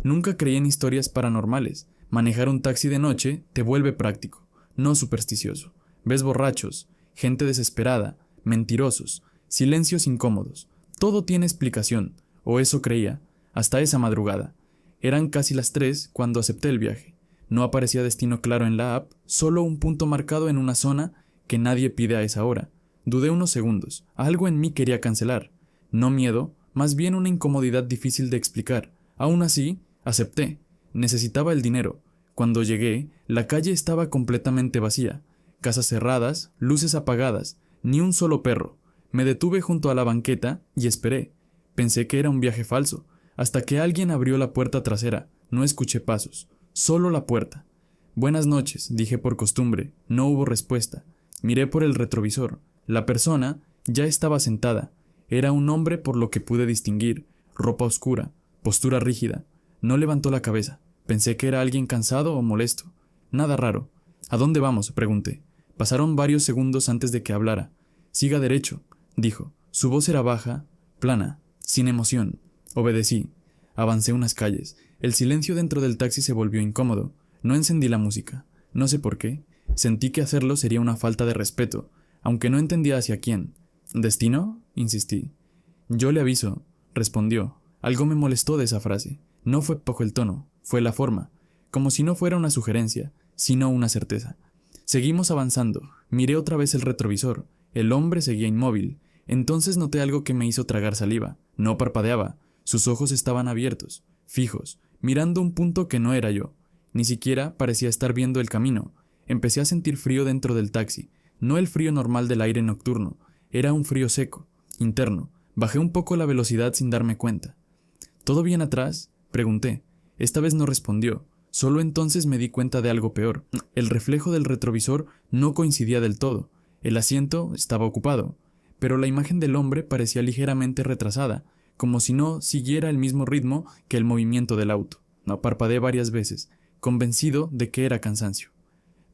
Nunca creí en historias paranormales. Manejar un taxi de noche te vuelve práctico, no supersticioso. Ves borrachos, gente desesperada, mentirosos, silencios incómodos. Todo tiene explicación, o eso creía, hasta esa madrugada. Eran casi las 3 cuando acepté el viaje. No aparecía destino claro en la app, solo un punto marcado en una zona que nadie pide a esa hora. Dudé unos segundos, algo en mí quería cancelar. No miedo, más bien una incomodidad difícil de explicar. Aún así, acepté. Necesitaba el dinero. Cuando llegué, la calle estaba completamente vacía. Casas cerradas, luces apagadas, ni un solo perro. Me detuve junto a la banqueta y esperé. Pensé que era un viaje falso, hasta que alguien abrió la puerta trasera. No escuché pasos, solo la puerta. Buenas noches, dije por costumbre. No hubo respuesta. Miré por el retrovisor. La persona ya estaba sentada. Era un hombre por lo que pude distinguir. Ropa oscura, postura rígida. No levantó la cabeza. Pensé que era alguien cansado o molesto. Nada raro. ¿A dónde vamos?, pregunté. Pasaron varios segundos antes de que hablara. Siga derecho, dijo. Su voz era baja, plana, sin emoción. Obedecí. Avancé unas calles. El silencio dentro del taxi se volvió incómodo. No encendí la música. No sé por qué. Sentí que hacerlo sería una falta de respeto, aunque no entendía hacia quién. ¿Destino?, insistí. Yo le aviso, respondió. Algo me molestó de esa frase. No fue bajo el tono, fue la forma. Como si no fuera una sugerencia, sino una certeza. Seguimos avanzando. Miré otra vez el retrovisor. El hombre seguía inmóvil. Entonces noté algo que me hizo tragar saliva. No parpadeaba. Sus ojos estaban abiertos, fijos, mirando un punto que no era yo. Ni siquiera parecía estar viendo el camino. Empecé a sentir frío dentro del taxi. No el frío normal del aire nocturno. Era un frío seco, interno. Bajé un poco la velocidad sin darme cuenta. ¿Todo bien atrás?, pregunté. Esta vez no respondió. Solo entonces me di cuenta de algo peor. El reflejo del retrovisor no coincidía del todo. El asiento estaba ocupado, pero la imagen del hombre parecía ligeramente retrasada, como si no siguiera el mismo ritmo que el movimiento del auto. No parpadeé varias veces, convencido de que era cansancio.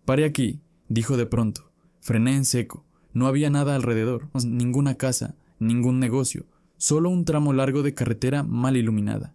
«Pare aquí», dijo de pronto. Frené en seco. No había nada alrededor, ninguna casa, ningún negocio, solo un tramo largo de carretera mal iluminada.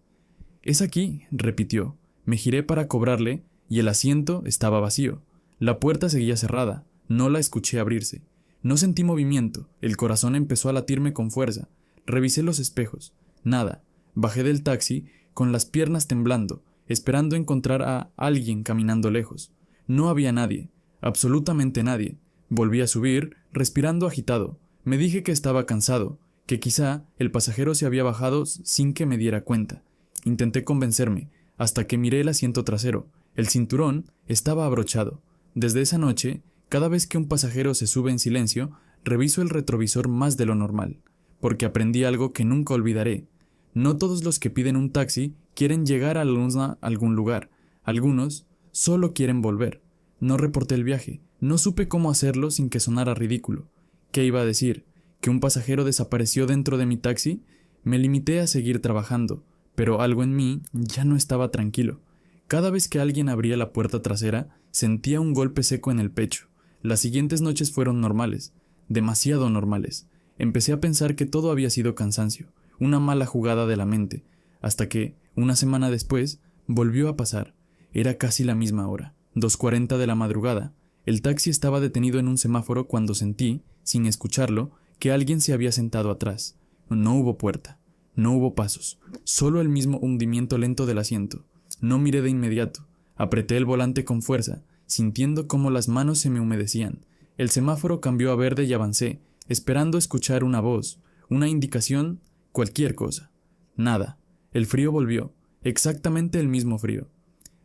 «Es aquí», repitió. Me giré para cobrarle y el asiento estaba vacío. La puerta seguía cerrada. No la escuché abrirse. No sentí movimiento. El corazón empezó a latirme con fuerza. Revisé los espejos. Nada. Bajé del taxi con las piernas temblando, esperando encontrar a alguien caminando lejos. No había nadie. Absolutamente nadie. Volví a subir, respirando agitado. Me dije que estaba cansado, que quizá el pasajero se había bajado sin que me diera cuenta. Intenté convencerme, hasta que miré el asiento trasero. El cinturón estaba abrochado. Desde esa noche, cada vez que un pasajero se sube en silencio, reviso el retrovisor más de lo normal, porque aprendí algo que nunca olvidaré. No todos los que piden un taxi quieren llegar a algún lugar. Algunos solo quieren volver. No reporté el viaje. No supe cómo hacerlo sin que sonara ridículo. ¿Qué iba a decir? ¿Que un pasajero desapareció dentro de mi taxi? Me limité a seguir trabajando, pero algo en mí ya no estaba tranquilo. Cada vez que alguien abría la puerta trasera, sentía un golpe seco en el pecho. Las siguientes noches fueron normales, demasiado normales. Empecé a pensar que todo había sido cansancio, una mala jugada de la mente, hasta que, una semana después, volvió a pasar. Era casi la misma hora, 2:40 de la madrugada. El taxi estaba detenido en un semáforo cuando sentí, sin escucharlo, que alguien se había sentado atrás. No hubo puerta. No hubo pasos, solo el mismo hundimiento lento del asiento. No miré de inmediato. Apreté el volante con fuerza, sintiendo cómo las manos se me humedecían. El semáforo cambió a verde y avancé, esperando escuchar una voz, una indicación, cualquier cosa. Nada. El frío volvió, exactamente el mismo frío.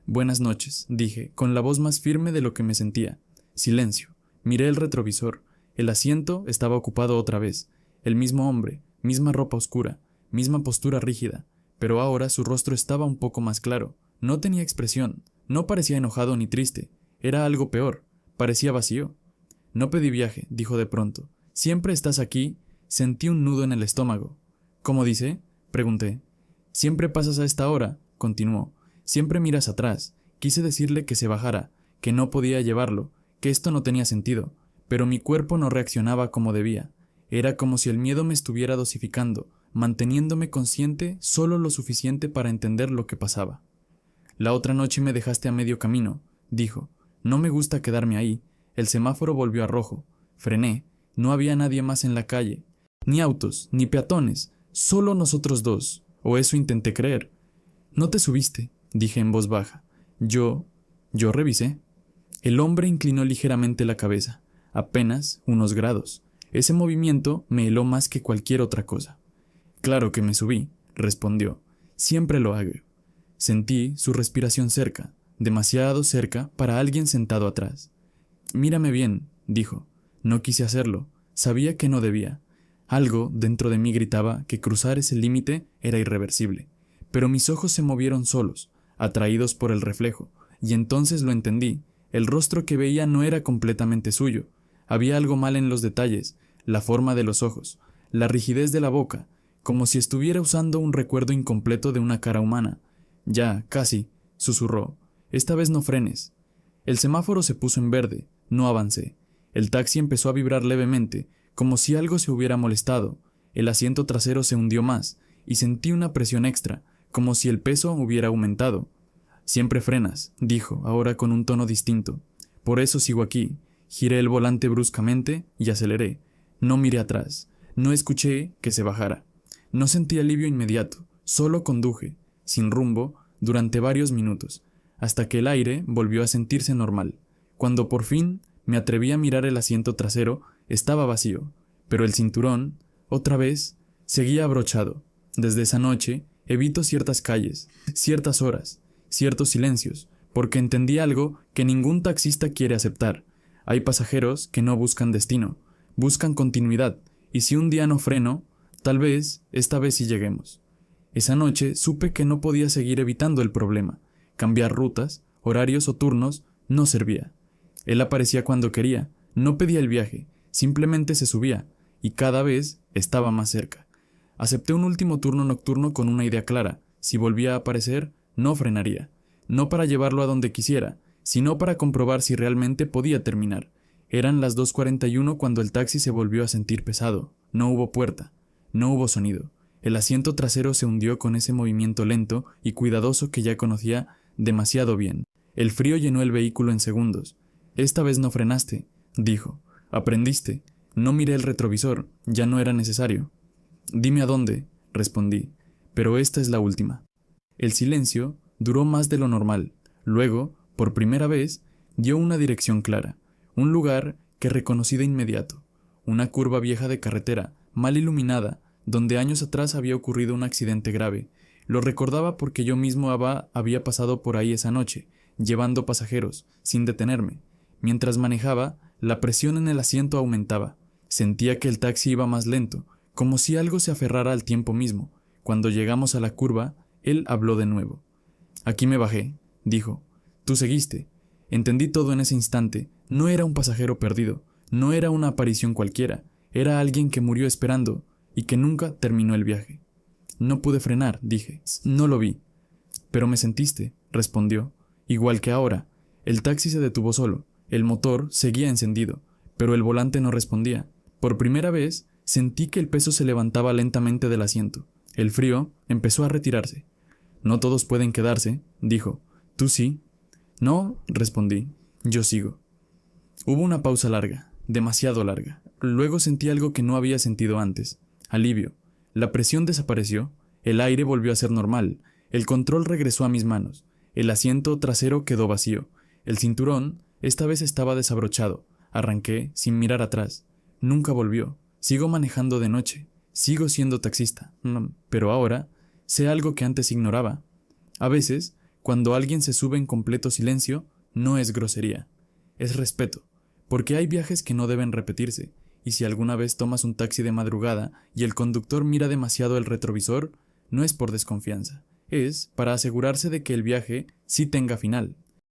«Buenas noches», dije, con la voz más firme de lo que me sentía. Silencio. Miré el retrovisor. El asiento estaba ocupado otra vez. El mismo hombre, misma ropa oscura, misma postura rígida, pero ahora su rostro estaba un poco más claro. No tenía expresión, no parecía enojado ni triste, era algo peor, parecía vacío. «No pedí viaje», dijo de pronto. «Siempre estás aquí». Sentí un nudo en el estómago. «¿Cómo dice?», pregunté. «Siempre pasas a esta hora», continuó. «Siempre miras atrás». Quise decirle que se bajara, que no podía llevarlo, que esto no tenía sentido, pero mi cuerpo no reaccionaba como debía. Era como si el miedo me estuviera dosificando, manteniéndome consciente solo lo suficiente para entender lo que pasaba. La otra noche me dejaste a medio camino, dijo. No me gusta quedarme ahí. El semáforo volvió a rojo. Frené. No había nadie más en la calle. Ni autos, ni peatones. Solo nosotros dos. O eso intenté creer. No te subiste, dije en voz baja. Yo revisé. El hombre inclinó ligeramente la cabeza. Apenas unos grados. Ese movimiento me heló más que cualquier otra cosa. Claro que me subí, respondió. Siempre lo hago. Sentí su respiración cerca, demasiado cerca para alguien sentado atrás. Mírame bien, dijo. No quise hacerlo. Sabía que no debía. Algo dentro de mí gritaba que cruzar ese límite era irreversible. Pero mis ojos se movieron solos, atraídos por el reflejo, y entonces lo entendí. El rostro que veía no era completamente suyo. Había algo mal en los detalles, la forma de los ojos, la rigidez de la boca, como si estuviera usando un recuerdo incompleto de una cara humana. Ya, casi, susurró. Esta vez no frenes. El semáforo se puso en verde. No avancé. El taxi empezó a vibrar levemente, como si algo se hubiera molestado. El asiento trasero se hundió más, y sentí una presión extra, como si el peso hubiera aumentado. Siempre frenas, dijo, ahora con un tono distinto. Por eso sigo aquí. Giré el volante bruscamente y aceleré. No miré atrás. No escuché que se bajara. No sentí alivio inmediato. Solo conduje, sin rumbo, durante varios minutos, hasta que el aire volvió a sentirse normal. Cuando por fin me atreví a mirar el asiento trasero, estaba vacío, pero el cinturón, otra vez, seguía abrochado. Desde esa noche, evito ciertas calles, ciertas horas, ciertos silencios, porque entendí algo que ningún taxista quiere aceptar. Hay pasajeros que no buscan destino, buscan continuidad, y si un día no freno, tal vez esta vez sí lleguemos. Esa noche supe que no podía seguir evitando el problema. Cambiar rutas, horarios o turnos no servía. Él aparecía cuando quería, no pedía el viaje, simplemente se subía, y cada vez estaba más cerca. Acepté un último turno nocturno con una idea clara: si volvía a aparecer, no frenaría. No para llevarlo a donde quisiera, sino para comprobar si realmente podía terminar. Eran las 2:41 cuando el taxi se volvió a sentir pesado. No hubo puerta, no hubo sonido. El asiento trasero se hundió con ese movimiento lento y cuidadoso que ya conocía demasiado bien. El frío llenó el vehículo en segundos. Esta vez no frenaste, dijo. Aprendiste. No miré el retrovisor, ya no era necesario. Dime a dónde, respondí, pero esta es la última. El silencio duró más de lo normal. Luego, por primera vez, dio una dirección clara, un lugar que reconocí de inmediato, una curva vieja de carretera, mal iluminada, donde años atrás había ocurrido un accidente grave. Lo recordaba porque yo mismo había pasado por ahí esa noche, llevando pasajeros, sin detenerme. Mientras manejaba, la presión en el asiento aumentaba. Sentía que el taxi iba más lento, como si algo se aferrara al tiempo mismo. Cuando llegamos a la curva, él habló de nuevo. Aquí me bajé, dijo. Tú seguiste. Entendí todo en ese instante. No era un pasajero perdido, no era una aparición cualquiera, era alguien que murió esperando y que nunca terminó el viaje. No pude frenar, dije. No lo vi. Pero me sentiste, respondió. Igual que ahora. El taxi se detuvo solo. El motor seguía encendido, pero el volante no respondía. Por primera vez, sentí que el peso se levantaba lentamente del asiento. El frío empezó a retirarse. No todos pueden quedarse, dijo. ¿Tú sí? No, respondí. Yo sigo. Hubo una pausa larga, demasiado larga. Luego sentí algo que no había sentido antes. Alivio. La presión desapareció. El aire volvió a ser normal. El control regresó a mis manos. El asiento trasero quedó vacío. El cinturón, esta vez estaba desabrochado. Arranqué sin mirar atrás. Nunca volvió. Sigo manejando de noche. Sigo siendo taxista. Pero ahora sé algo que antes ignoraba. A veces, cuando alguien se sube en completo silencio, no es grosería. Es respeto. Porque hay viajes que no deben repetirse. Y si alguna vez tomas un taxi de madrugada y el conductor mira demasiado el retrovisor, no es por desconfianza. Es para asegurarse de que el viaje sí tenga final.